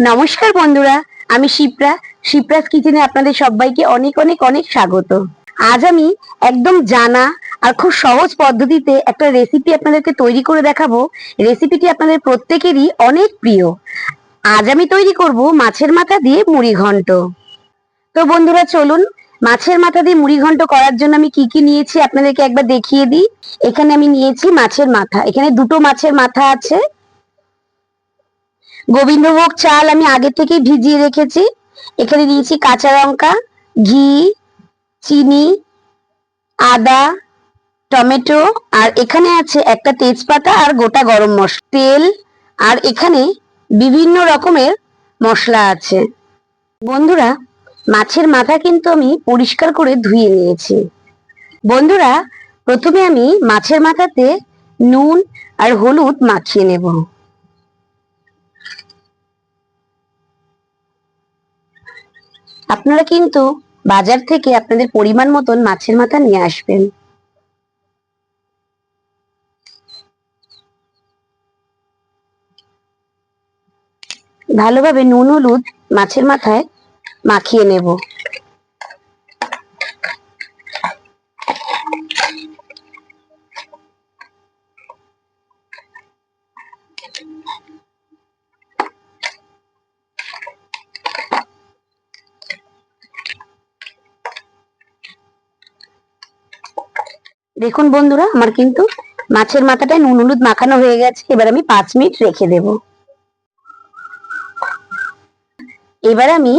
নমস্কার বন্ধুরা, আমি শিপ্রাস কিচেনে আপনাদের সবাইকে অনেক অনেক অনেক স্বাগত। আজ আমি একদম জানা আর খুব সহজ পদ্ধতিতে একটা রেসিপি আপনাদেরকে তৈরি করে দেখাবো। রেসিপিটি আপনাদের প্রত্যেকেরই অনেক প্রিয়। আজ আমি তৈরি করব মাছের মাথা দিয়ে মুড়ি ঘন্ট। তো বন্ধুরা চলুন, মাছের মাথা দিয়ে মুড়ি ঘন্ট করার জন্য আমি কি কি নিয়েছি আপনাদেরকে একবার দেখিয়ে দিই। এখানে আমি নিয়েছি মাছের মাথা, এখানে দুটো মাছের মাথা আছে। গোবিন্দভোগ চাল আমি আগে থেকে ভিজিয়ে রেখেছি। এখানে দিয়েছি কাঁচা লঙ্কা, ঘি, চিনি, আদা, টমেটো, আর এখানে আছে একটা তেজপাতা আর গোটা গরম মশলা, তেল, আর এখানে বিভিন্ন রকমের মশলা আছে। বন্ধুরা, মাছের মাথা কিন্তু আমি পরিষ্কার করে ধুয়ে নিয়েছি। বন্ধুরা, প্রথমে আমি মাছের মাথাতে নুন আর হলুদ মাখিয়ে নেব। আপনারা কিন্তু বাজার থেকে আপনাদের পরিমাণ মতন মাছের মাথা নিয়ে আসবেন। ভালোভাবে নুন হলুদ মাছের মাথায় মাখিয়ে নেব। দেখুন বন্ধুরা, আমার কিন্তু মাছের মাথাটায় নুন হলুদ মাখানো হয়ে গেছে। এবার আমি 5 মিনিট রেখে দেব। এবার আমি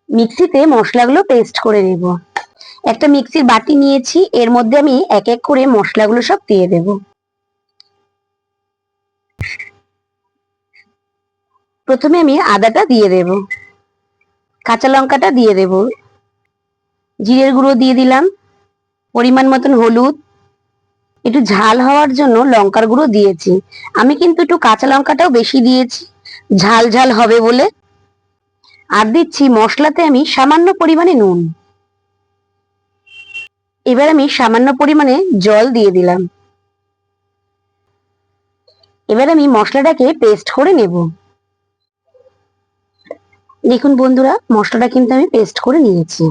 মিক্সিতে মশলাগুলো পেস্ট করে নেব। একটা মিক্সির বাটি নিয়েছি, এর মধ্যে আমি এক এক করে মশলাগুলো সব দিয়ে দেব। প্রথমে আমি আদাটা দিয়ে দেব, কাঁচা লঙ্কাটা দিয়ে দেব, জিরের গুঁড়ো দিয়ে দিলাম, পরিমাণ মতন হলুদ, একটু ঝাল হওয়ার জন্য লঙ্কার গুঁড়ো দিয়েছি। আমি কিন্তু একটু কাঁচা লঙ্কাটাও বেশি দিয়েছি, ঝাল ঝাল হবে বলে। আর দিচ্ছি মশলাতে আমি সামান্য পরিমাণে নুন। এবার আমি সামান্য পরিমাণে জল দিয়ে দিলাম। এবার আমি মশলাটাকে পেস্ট করে নেব। দেখুন বন্ধুরা, মশলাটা কিন্তু আমি পেস্ট করে নিয়েছি।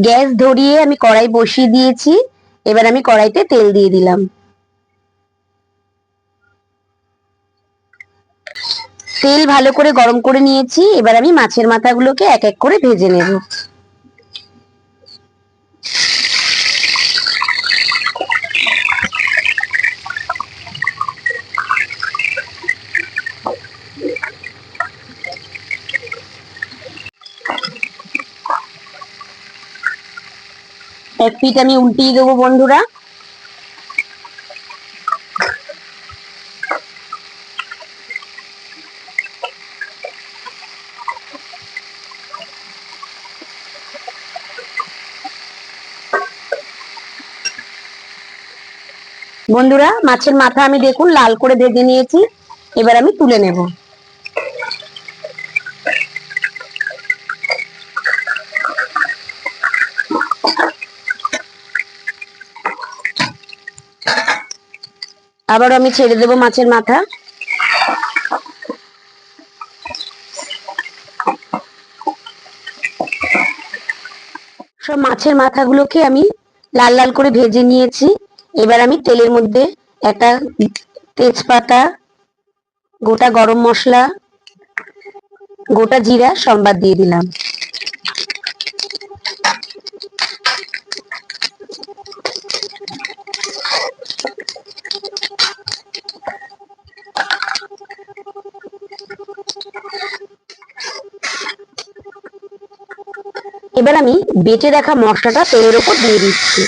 গ্যাস ধরিয়ে আমি কড়াই বসিয়ে দিয়েছি। এবার আমি কড়াইতে তেল দিয়ে দিলাম। তেল ভালো করে গরম করে নিয়েছি। এবার আমি মাছের মাথাগুলোকে এক এক করে ভেজে নেব। এক পিঠ আমি উল্টিয়ে দেবো বন্ধুরা। বন্ধুরা, মাছের মাথা আমি দেখুন লাল করে ভেজে নিয়েছি। এবার আমি তুলে নেব। আবার আমি ছেড়ে দেব মাছের মাথা। সব মাছের মাথাগুলোকে আমি লাল লাল করে ভেজে নিয়েছি। এবার আমি তেলের মধ্যে একটা তেজপাতা, গোটা গরম মশলা, গোটা জিরা সম্বাদ দিয়ে দিলাম। এবার আমি বেটে রাখা মশলাটা তেলের উপর দিয়ে দিচ্ছি।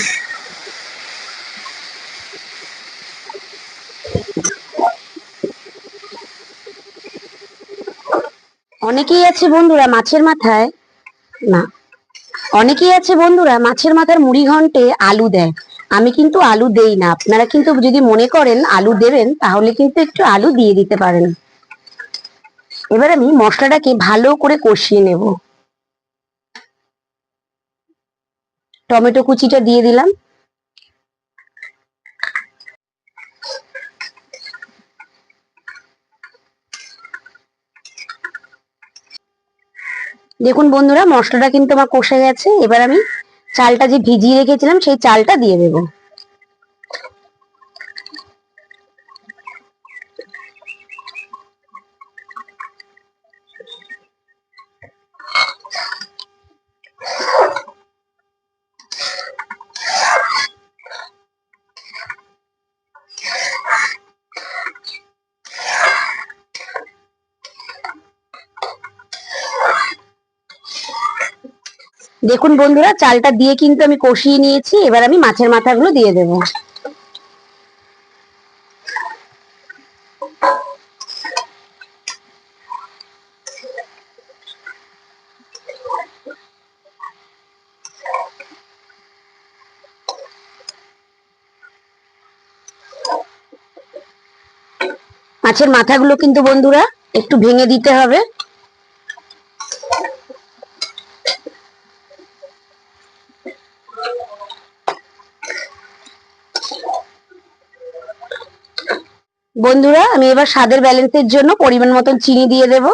অনেকেই আছে বন্ধুরা মাছের মাথায় না অনেকেই আছে বন্ধুরা মাছের মাথার মুড়ি ঘন্টে আলু দেয়। আমি কিন্তু আলু দেই না। আপনারা কিন্তু যদি মনে করেন আলু দেবেন, তাহলে কিন্তু একটু আলু দিয়ে দিতে পারেন। এবার আমি মশলাটাকে ভালো করে কষিয়ে নেব। টমেটো কুচিটা দিয়ে দিলাম। দেখুন বন্ধুরা, মশলাটা কিন্তু আমার কষে গেছে। এবার আমি চালটা যে ভিজিয়ে রেখেছিলাম সেই চালটা দিয়ে দেবো। দেখুন বন্ধুরা, চালটা দিয়ে কিন্তু আমি কষিয়ে নিয়েছি। এবার আমি মাছের মাথাগুলো দিয়ে দেবো। মাছের মাথাগুলো কিন্তু বন্ধুরা একটু ভেঙে দিতে হবে। বন্ধুরা, আমি এবার স্বাদের ব্যালেন্সের জন্য পরিমাণ মতন চিনি দিয়ে দেব।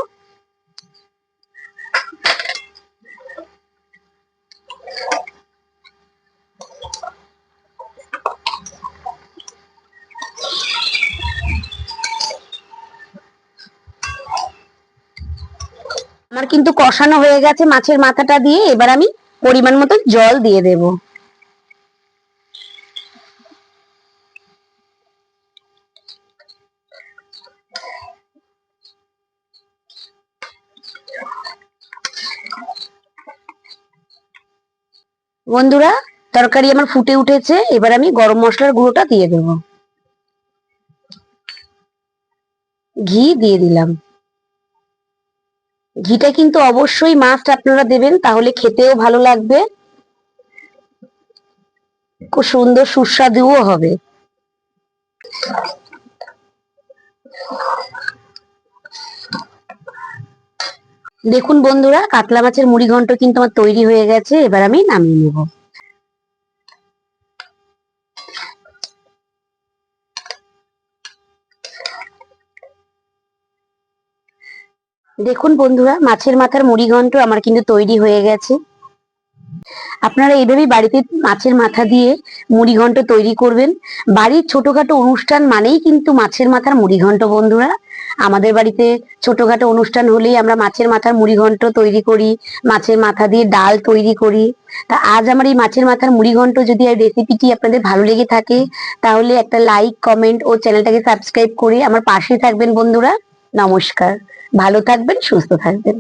আমার কিন্তু কষানো হয়ে গেছে মাছের মাথাটা দিয়ে। এবার আমি পরিমাণ মতো জল দিয়ে দেব। বন্ধুরা, তরকারি আমার ফুটে উঠেছে। এবার আমি গরম মশলার গুঁড়োটা দিয়ে দেব। ঘি দিয়ে দিলাম। ঘিটা কিন্তু অবশ্যই মাস্ট আপনারা দেবেন, তাহলে খেতেও ভালো লাগবে, খুব সুন্দর সুস্বাদুও হবে। দেখুন বন্ধুরা, কাতলা মাছের মুড়ি ঘন্ট কিন্তু আমার তৈরি হয়ে গেছে। এবার আমি নামিয়ে নেব। দেখুন বন্ধুরা, মাছের মাথার মুড়ি ঘন্ট আমার কিন্তু তৈরি হয়ে গেছে। আপনারা এইভাবেই বাড়িতে মাছের মাথা দিয়ে মুড়ি ঘন্ট তৈরি করবেন। বাড়ির ছোটখাটো অনুষ্ঠান মানেই কিন্তু মাছের মাথার মুড়ি ঘন্ট। বন্ধুরা, আমাদের বাড়িতে ছোটখাটো অনুষ্ঠান হলেই আমরা মাছের মাথার মুড়ি ঘন্ট তৈরি করি, মাছের মাথা দিয়ে ডাল তৈরি করি। তা আজ আমার এই মাছের মাথার মুড়ি ঘন্ট যদি এই রেসিপিটি আপনাদের ভালো লেগে থাকে, তাহলে একটা লাইক, কমেন্ট ও চ্যানেলটাকে সাবস্ক্রাইব করে আমার পাশে থাকবেন বন্ধুরা। নমস্কার, ভালো থাকবেন, সুস্থ থাকবেন।